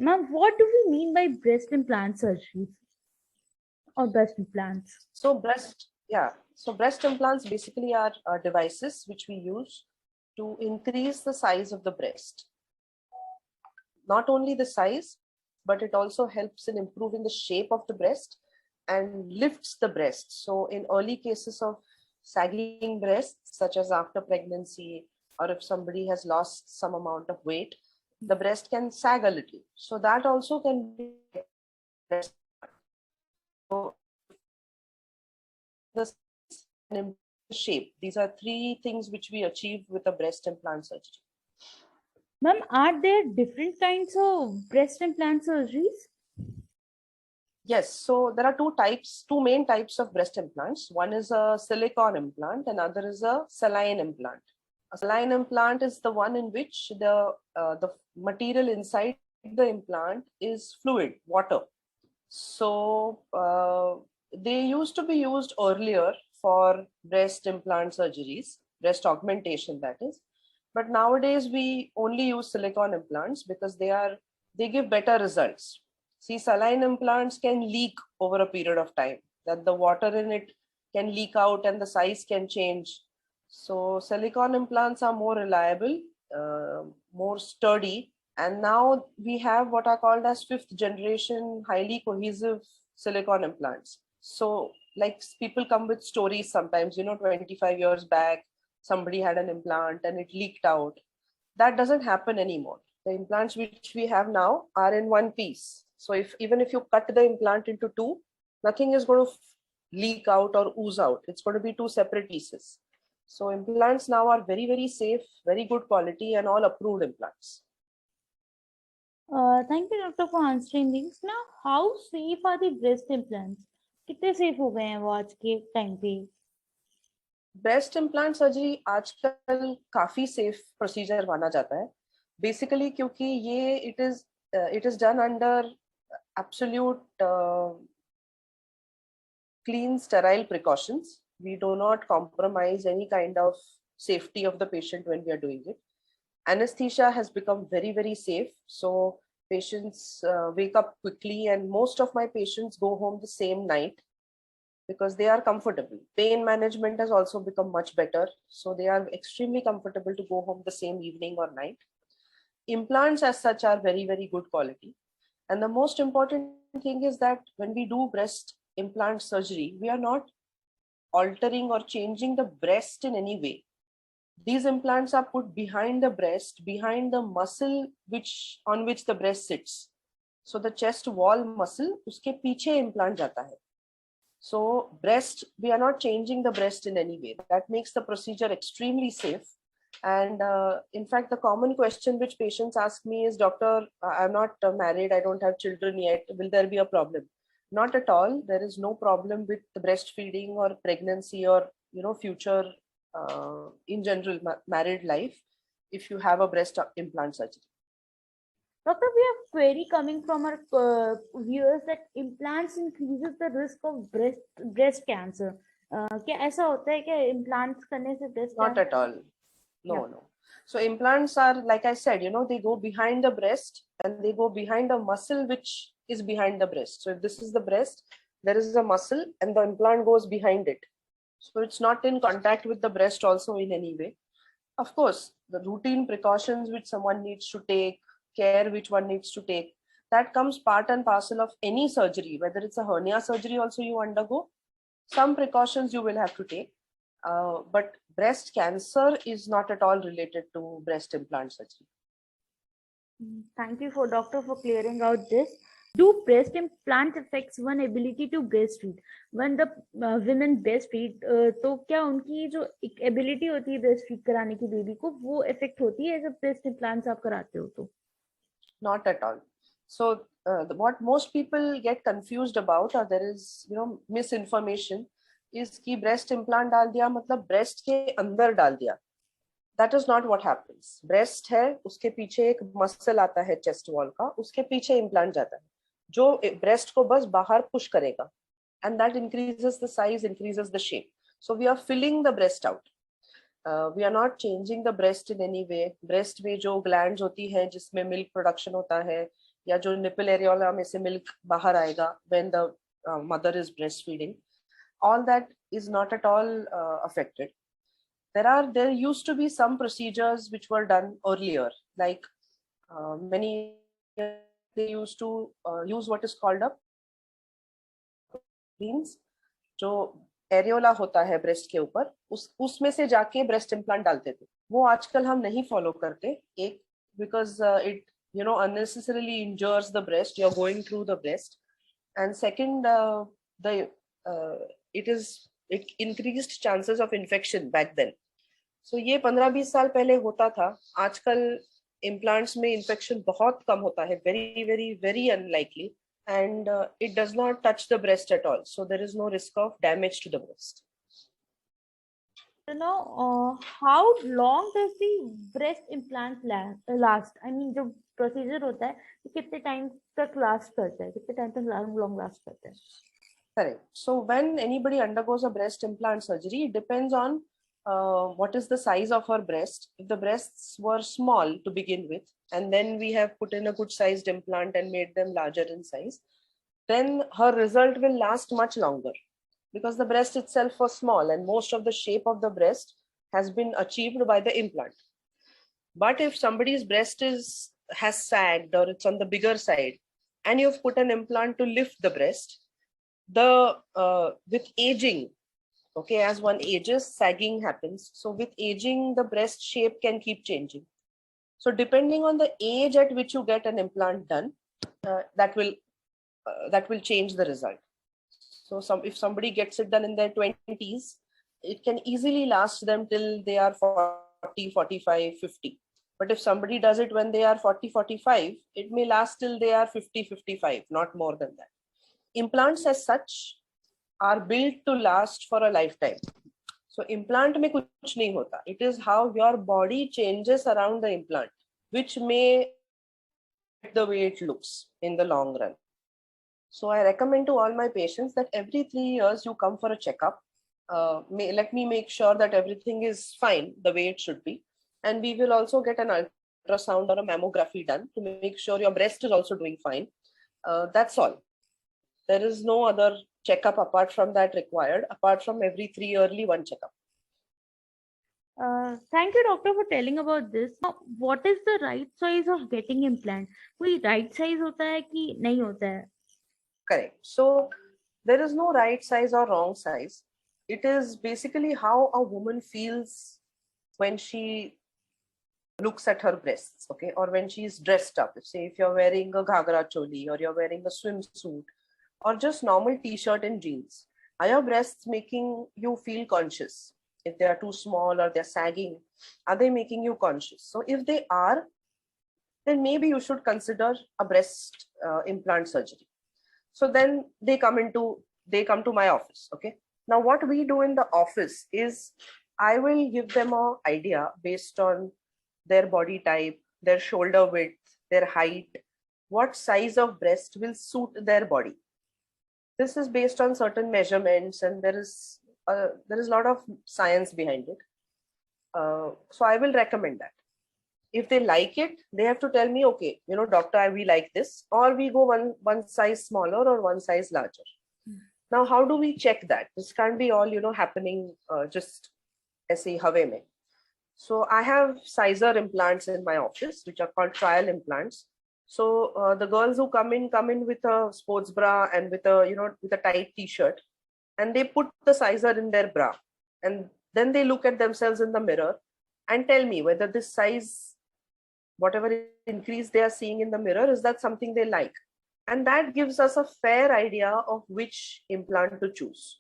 Ma'am, what do we mean by breast implant surgeries or breast implants? So breast implants basically are devices which we use to increase the size of the breast. Not only the size, but it also helps in improving the shape of the breast and lifts the breast. So in early cases of sagging breasts, such as after pregnancy, or if somebody has lost some amount of weight, the breast can sag a little. So that also can be breast. So the shape. These are three things which we achieve with a breast implant surgery. Ma'am, are there different kinds of breast implant surgeries? Yes, so there are two main types of breast implants. One is a silicone implant, and another is a saline implant. A saline implant is the one in which the material inside the implant is fluid, water. So they used to be used earlier for breast implant surgeries, breast augmentation, that is. But nowadays we only use silicone implants because they give better results. See, saline implants can leak over a period of time, that the water in it can leak out and the size can change. So silicone implants are more reliable, more sturdy, and now we have what are called as 5th generation highly cohesive silicone implants. So like people come with stories sometimes, 25 years back, somebody had an implant and it leaked out. That doesn't happen anymore. The implants which we have now are in one piece. So even if you cut the implant into two, nothing is going to leak out or ooze out. It's going to be two separate pieces. So implants now are very, very safe, very good quality, and all approved implants. Thank you, doctor, for answering these. Now, how safe are the breast implants? कितने safe हो गए हैं वो आज के time पे? Breast implant surgery आजकल काफी सेफ प्रोसीजर माना जाता है, बेसिकली क्योंकि ये it is done under absolute clean sterile precautions. We do not compromise any kind of safety of the patient when we are doing it. Anesthesia has become very, very safe, so patients wake up quickly, and most of my patients go home the same night because they are comfortable. Pain management has also become much better, so they are extremely comfortable to go home the same evening or night. Implants as such are very, very good quality, and the most important thing is that when we do breast implant surgery, we are not altering or changing the breast in any way. These implants are put behind the breast, behind the muscle on which the breast sits. So the chest wall muscle, uske piche implant jata hai. So breast, we are not changing the breast in any way. That makes the procedure extremely safe. And in fact, the common question which patients ask me is, doctor, I'm not married, I don't have children yet. Will there be a problem? Not at all. There is no problem with the breastfeeding or pregnancy or future in general married life if you have a breast implant surgery. Doctor, we have query coming from our viewers that implants increases the risk of breast cancer. क्या ऐसा होता है क्या implants करने से breast cancer? Not at all. No. So implants are, like I said, they go behind the breast and they go behind a muscle which is behind the breast. So if this is the breast, there is a muscle and the implant goes behind it. So it's not in contact with the breast also in any way. Of course, the routine precautions which someone needs to take, care which one needs to take, that comes part and parcel of any surgery. Whether it's a hernia surgery also you undergo, some precautions you will have to take. But breast cancer is not at all related to breast implant surgery. Thank you, doctor, for clearing out this. Do breast implants affects one ability to breastfeed? When the women breastfeed, तो क्या उनकी जो ability होती है breastfeed कराने की baby को, वो affect होती है जब breast implants आप कराते हो तो? Not at all. So what most people get confused about, or there is misinformation, is कि breast implant डाल दिया मतलब breast के अंदर डाल दिया. That is not what happens. Breast है, उसके पीछे एक muscle आता है chest wall का, उसके पीछे implant जाता है, जो breast को बस बाहर push करेगा, and that increases the size, increases the shape. So we are filling the breast out. We are not changing the breast in any way. Breast में जो glands होती हैं जिसमें milk production होता है, या जो nipple areola में से milk बाहर आएगा when the mother is breastfeeding, all that is not at all affected. There used to be some procedures which were done earlier, like many they used to use what is called a means जो areola होता है breast के ऊपर, उसमें से जाके breast implant डालते थे. वो आजकल हम नहीं फॉलो करते. एक, because it unnecessarily injures the breast, you're going through the breast, and second, it increased chances of infection back then. So ये 15-20 साल पहले होता था. आजकल implants में infection बहुत कम होता है, very very very unlikely, and it does not touch the breast at all, so there is no risk of damage to the breast. How long does the breast implant last? I mean, जो procedure होता है, कितने time तक last करता है, कितने time तक long last करता है? Correct. So when anybody undergoes a breast implant surgery, it depends on what is the size of her breast. If the breasts were small to begin with, and then we have put in a good sized implant and made them larger in size, then her result will last much longer, because the breast itself was small and most of the shape of the breast has been achieved by the implant. But if somebody's breast has sagged or it's on the bigger side, and you've put an implant to lift the breast, with aging, okay, as one ages, sagging happens. So with aging, the breast shape can keep changing. So depending on the age at which you get an implant done, that will change the result. So if somebody gets it done in their 20s, it can easily last them till they are 40, 45, 50. But if somebody does it when they are 40, 45, it may last till they are 50, 55, not more than that. Implants as such are built to last for a lifetime. So implant में कुछ नहीं होता. It is how your body changes around the implant, which may the way it looks in the long run. So I recommend to all my patients that every 3 years you come for a checkup. Let me make sure that everything is fine the way it should be. And we will also get an ultrasound or a mammography done to make sure your breast is also doing fine. That's all. There is no other checkup apart from that required, apart from every 3 yearly one checkup. Thank you, doctor, for telling about this. Now, what is the right size of getting implant? कोई right size होता है कि नहीं होता है? Correct. So there is no right size or wrong size. It is basically how a woman feels when she looks at her breasts, okay, or when she is dressed up. Say if you're wearing a ghagra choli, or you're wearing a swimsuit, or just normal t-shirt and jeans, are your breasts making you feel conscious? If they are too small or they're sagging, are they making you conscious? So if they are, then maybe you should consider a breast implant surgery. So then they come to my office. Okay. Now what we do in the office is I will give them an idea based on their body type, their shoulder width, their height, what size of breast will suit their body. This is based on certain measurements, and there is a lot of science behind it. So I will recommend that. If they like it, they have to tell me, okay, doctor, we like this, or we go one size smaller or one size larger. Now, how do we check that? This can't be all, happening just aise hawe mein. So I have sizer implants in my office, which are called trial implants. So the girls who come in with a sports bra and with a tight t-shirt, and they put the sizer in their bra, and then they look at themselves in the mirror and tell me whether this size, whatever increase they are seeing in the mirror, is that something they like. And that gives us a fair idea of which implant to choose.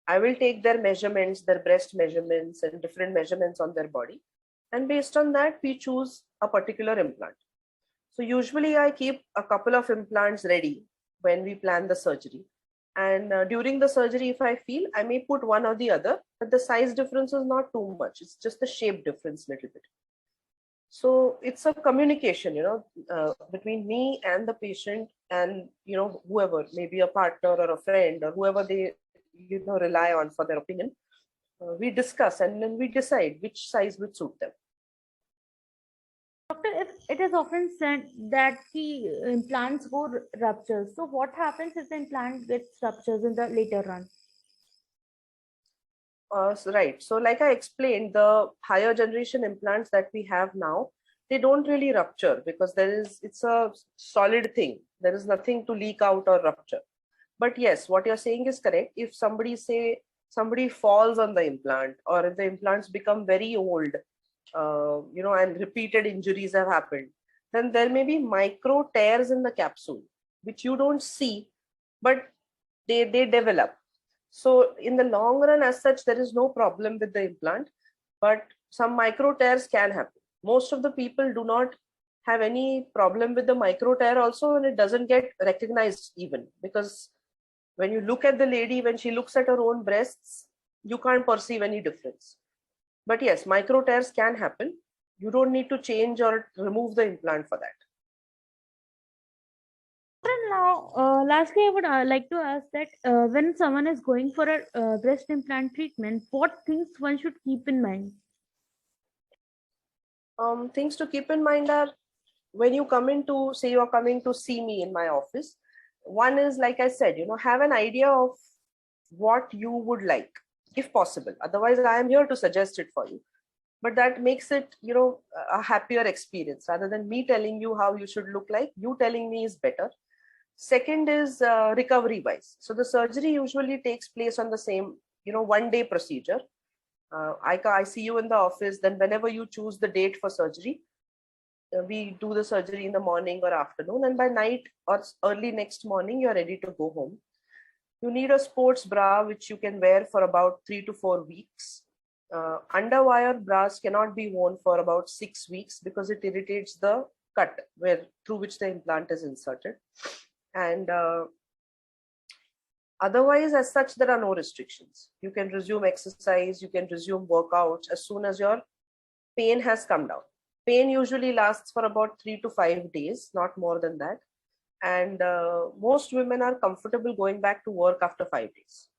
I will take their measurements, their breast measurements, and different measurements on their body. And based on that, we choose a particular implant. So usually I keep a couple of implants ready when we plan the surgery. And during the surgery, if I feel, I may put one or the other, but the size difference is not too much. It's just the shape difference a little bit. So it's a communication, between me and the patient and, whoever, maybe a partner or a friend or whoever they, rely on for their opinion. We discuss and then we decide which size would suit them. Doctor, if it is often said that the implants go ruptures. So what happens if the implant gets ruptures in the later run? Right. So like I explained, the higher generation implants that we have now, they don't really rupture because it's a solid thing. There is nothing to leak out or rupture. But yes, what you're saying is correct. If somebody falls on the implant, or if the implants become very old, and repeated injuries have happened, then there may be micro tears in the capsule, which you don't see, but they develop. So in the long run, as such, there is no problem with the implant, but some micro tears can happen. Most of the people do not have any problem with the micro tear also, and it doesn't get recognized even, because when you look at the lady, when she looks at her own breasts, you can't perceive any difference. But yes, micro tears can happen. You don't need to change or remove the implant for that. And now, lastly, I would like to ask that when someone is going for a breast implant treatment, what things one should keep in mind? Things to keep in mind are, when you come in to say you're coming to see me in my office, one is, like I said, have an idea of what you would like, if possible. Otherwise, I am here to suggest it for you. But that makes it, a happier experience. Rather than me telling you how you should look like, you telling me is better. Second is recovery wise. So the surgery usually takes place on the same, 1-day procedure. I see you in the office, then whenever you choose the date for surgery, we do the surgery in the morning or afternoon, and by night or early next morning, you're ready to go home. You need a sports bra, which you can wear for about 3 to 4 weeks. Underwire bras cannot be worn for about 6 weeks because it irritates the cut through which the implant is inserted. And otherwise, as such, there are no restrictions. You can resume exercise, you can resume workouts as soon as your pain has come down. Pain usually lasts for about 3 to 5 days, not more than that. And most women are comfortable going back to work after 5 days.